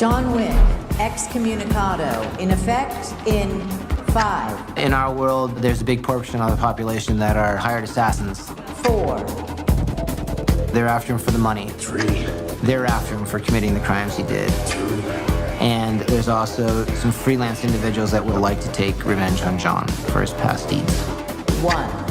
John Wick, excommunicado, in effect in 5. In our world, there's a big portion of the population that are hired assassins. 4. They're after him for the money. 3. They're after him for committing the crimes he did. 2. And there's also some freelance individuals that would like to take revenge on John for his past deeds. 1.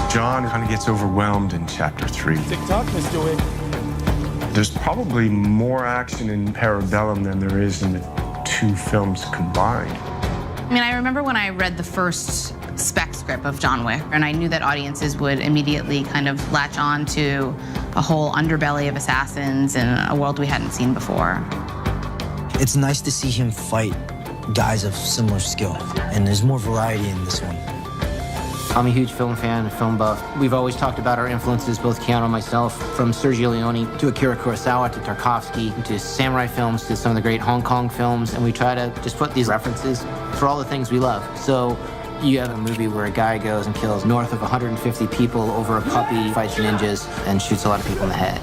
John kind of gets overwhelmed in chapter 3. TikTok, Mr. Wick. There's probably more action in Parabellum than there is in the 2 films combined. I mean, I remember when I read the first spec script of John Wick, and I knew that audiences would immediately kind of latch on to a whole underbelly of assassins in a world we hadn't seen before. It's nice to see him fight guys of similar skill, and there's more variety in this one. I'm a huge film fan and film buff. We've always talked about our influences, both Keanu and myself, from Sergio Leone to Akira Kurosawa to Tarkovsky to samurai films to some of the great Hong Kong films, and we try to just put these references for all the things we love. So you have a movie where a guy goes and kills north of 150 people over a puppy, fights ninjas, and shoots a lot of people in the head.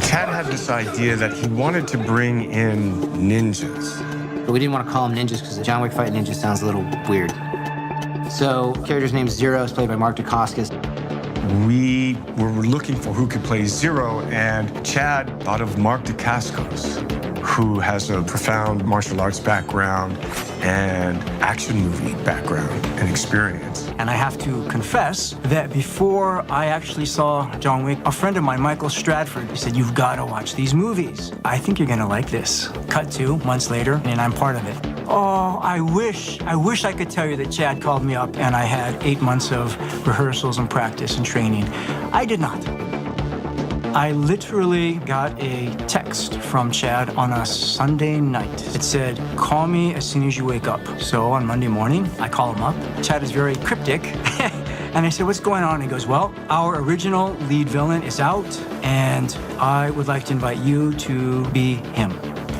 Chad had this idea that he wanted to bring in ninjas. But we didn't want to call them ninjas because John Wick fighting ninjas sounds a little weird. So the character's name is Zero, is played by Mark Dacascos. We were looking for who could play Zero, and Chad thought of Mark Dacascos, who has a profound martial arts background and action movie background and experience. And I have to confess that before I actually saw John Wick, a friend of mine, Michael Stratford, he said, "You've got to watch these movies. I think you're gonna like this." Cut 2 months later, and I'm part of it. Oh, I wish I could tell you that Chad called me up and I had 8 months of rehearsals and practice and training. I did not. I literally got a text from Chad on a Sunday night. It said, "Call me as soon as you wake up." So on Monday morning, I call him up. Chad is very cryptic. And I said, "What's going on?" He goes, "Well, our original lead villain is out, and I would like to invite you to be him."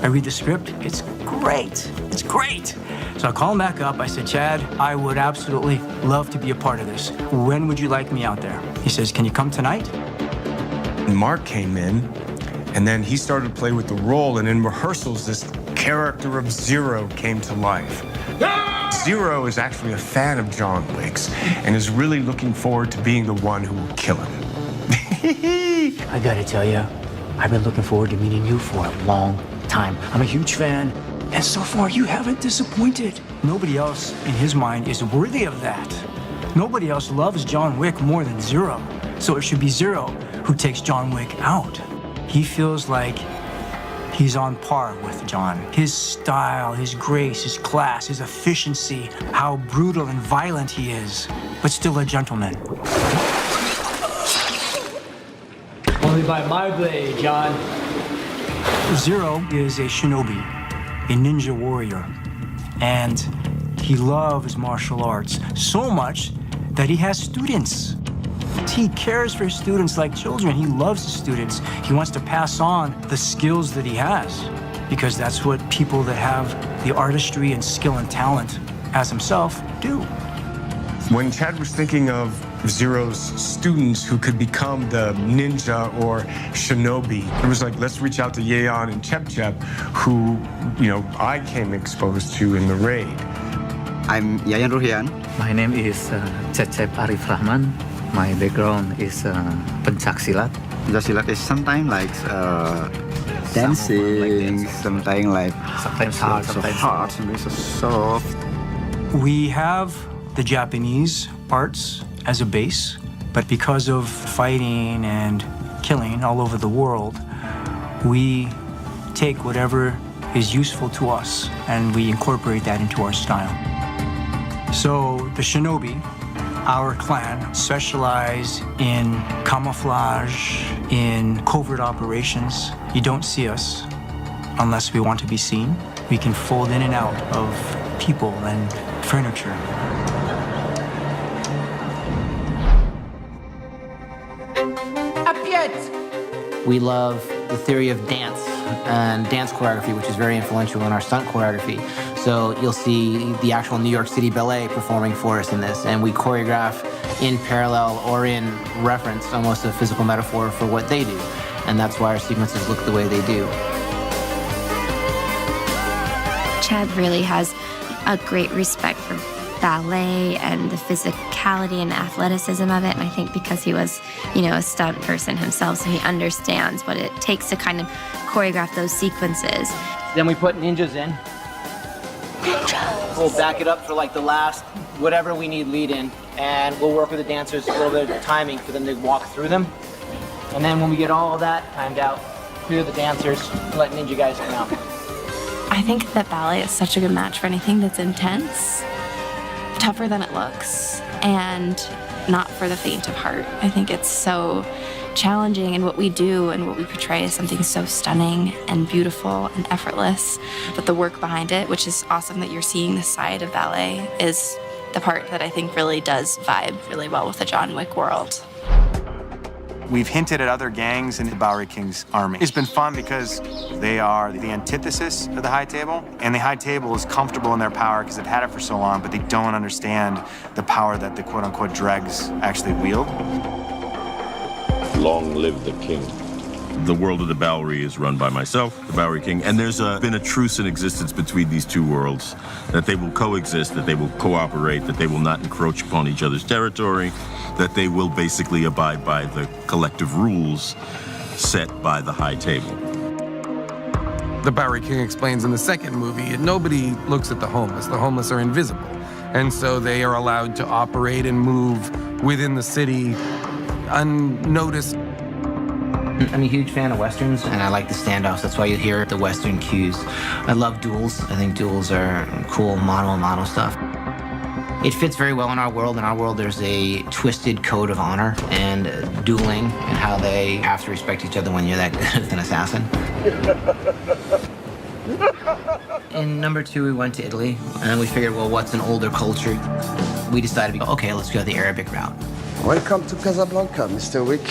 I read the script. It's great. It's great. So I call him back up. I said, "Chad, I would absolutely love to be a part of this. When would you like me out there?" He says, "Can you come tonight?" Mark came in, and then he started to play with the role, and in rehearsals, this character of Zero came to life. Zero is actually a fan of John Wick's and is really looking forward to being the one who will kill him. I gotta tell you, I've been looking forward to meeting you for a long time. I'm a huge fan, and so far you haven't disappointed. Nobody else in his mind is worthy of that. Nobody else loves John Wick more than Zero. So it should be Zero who takes John Wick out. He feels like he's on par with John. His style, his grace, his class, his efficiency, how brutal and violent he is, but still a gentleman. Only by my blade, John. Zero is a shinobi, a ninja warrior, and he loves martial arts so much that he has students. He cares for his students like children. He loves his students. He wants to pass on the skills that he has, because that's what people that have the artistry and skill and talent as himself do. When Chad was thinking of Zero's students who could become the ninja or shinobi, it was like, let's reach out to Yeon and Chep Chep, who, I came exposed to in the raid. I'm Yayan Ruhian. My name is Cecep Arif Rahman. My background is pencak silat. Pencak silat is sometimes like dancing, sometimes like hard, sometimes so soft. We have the Japanese arts as a base, but because of fighting and killing all over the world, we take whatever is useful to us and we incorporate that into our style. So the Shinobi, our clan, specialize in camouflage, in covert operations. You don't see us unless we want to be seen. We can fold in and out of people and furniture. We love the theory of dance and dance choreography, which is very influential in our stunt choreography. So you'll see the actual New York City Ballet performing for us in this, and we choreograph in parallel or in reference, almost a physical metaphor for what they do. And that's why our sequences look the way they do. Chad really has a great respect for ballet and the physicality and athleticism of it. And I think because he was, a stunt person himself, so he understands what it takes to kind of choreograph those sequences. Then we put ninjas in. We'll back it up for like the last, whatever we need lead in. And we'll work with the dancers a little bit of timing for them to walk through them. And then when we get all of that timed out, clear the dancers, let ninja guys come out. I think that ballet is such a good match for anything that's intense, tougher than it looks, and not for the faint of heart. I think it's so challenging, and what we do and what we portray is something so stunning and beautiful and effortless. But the work behind it, which is awesome that you're seeing this side of ballet, is the part that I think really does vibe really well with the John Wick world. We've hinted at other gangs in the Bowery King's army. It's been fun because they are the antithesis of the high table, and the high table is comfortable in their power because they've had it for so long, but they don't understand the power that the quote-unquote dregs actually wield. Long live the king. The world of the Bowery is run by myself, the Bowery King, and there's been a truce in existence between these two worlds, that they will coexist, that they will cooperate, that they will not encroach upon each other's territory, that they will basically abide by the collective rules set by the high table. The Bowery King explains in the second movie, nobody looks at the homeless. The homeless are invisible. And so they are allowed to operate and move within the city unnoticed. I'm a huge fan of Westerns, and I like the standoffs. That's why you hear the Western cues. I love duels. I think duels are cool, mano stuff. It fits very well in our world. In our world, there's a twisted code of honor and dueling and how they have to respect each other when you're that good of an assassin. In number 2, we went to Italy, and we figured, well, what's an older culture? We decided, okay, let's go the Arabic route. Welcome to Casablanca, Mr. Wick.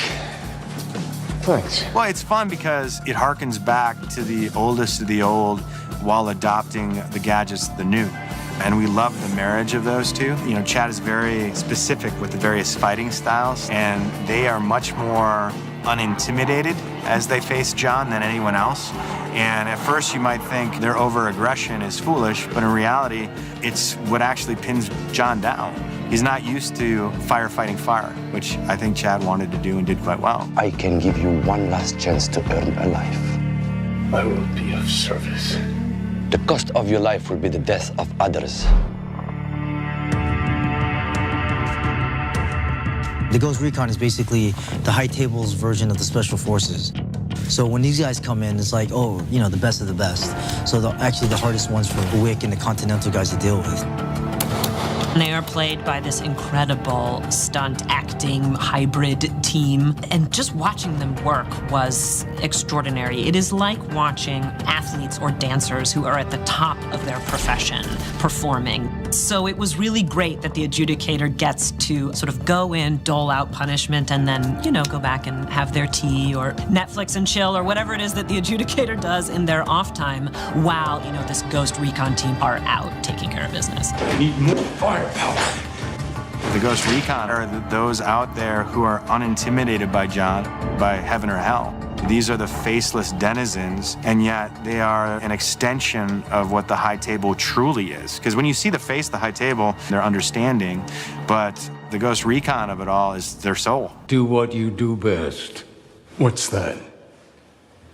Thanks. Well, it's fun because it harkens back to the oldest of the old while adopting the gadgets of the new. And we love the marriage of those two. Chad is very specific with the various fighting styles, and they are much more unintimidated as they face John than anyone else. And at first you might think their over-aggression is foolish, but in reality, it's what actually pins John down. He's not used to fighting fire, which I think Chad wanted to do and did quite well. I can give you one last chance to earn a life. I will be of service. The cost of your life will be the death of others. The Ghost Recon is basically the high table's version of the Special Forces. So when these guys come in, it's like, oh, the best of the best. So actually the hardest ones for Wick and the Continental guys to deal with. They are played by this incredible stunt acting hybrid team, and just watching them work was extraordinary. It is like watching athletes or dancers who are at the top of their profession performing. So it was really great that the adjudicator gets to sort of go in, dole out punishment, and then, go back and have their tea or Netflix and chill or whatever it is that the adjudicator does in their off time while, this Ghost Recon team are out taking care of business. I need more firepower. The Ghost Recon are those out there who are unintimidated by John, by heaven or hell. These are the faceless denizens, and yet they are an extension of what the high table truly is. Because when you see the face of the high table, they're understanding, but the Ghost Recon of it all is their soul. Do what you do best. What's that?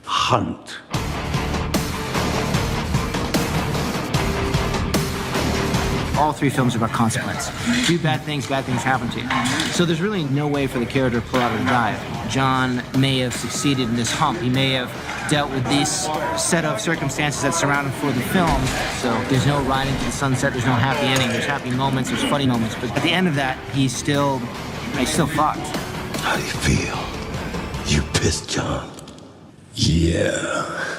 Hunt. All 3 films are about consequence. Do bad things happen to you. So there's really no way for the character to pull out of the dive. John may have succeeded in this hump. He may have dealt with this set of circumstances that surround him for the film. So there's no ride into the sunset, there's no happy ending. There's happy moments, there's funny moments. But at the end of that, he's still fucked. How do you feel? You pissed John? Yeah.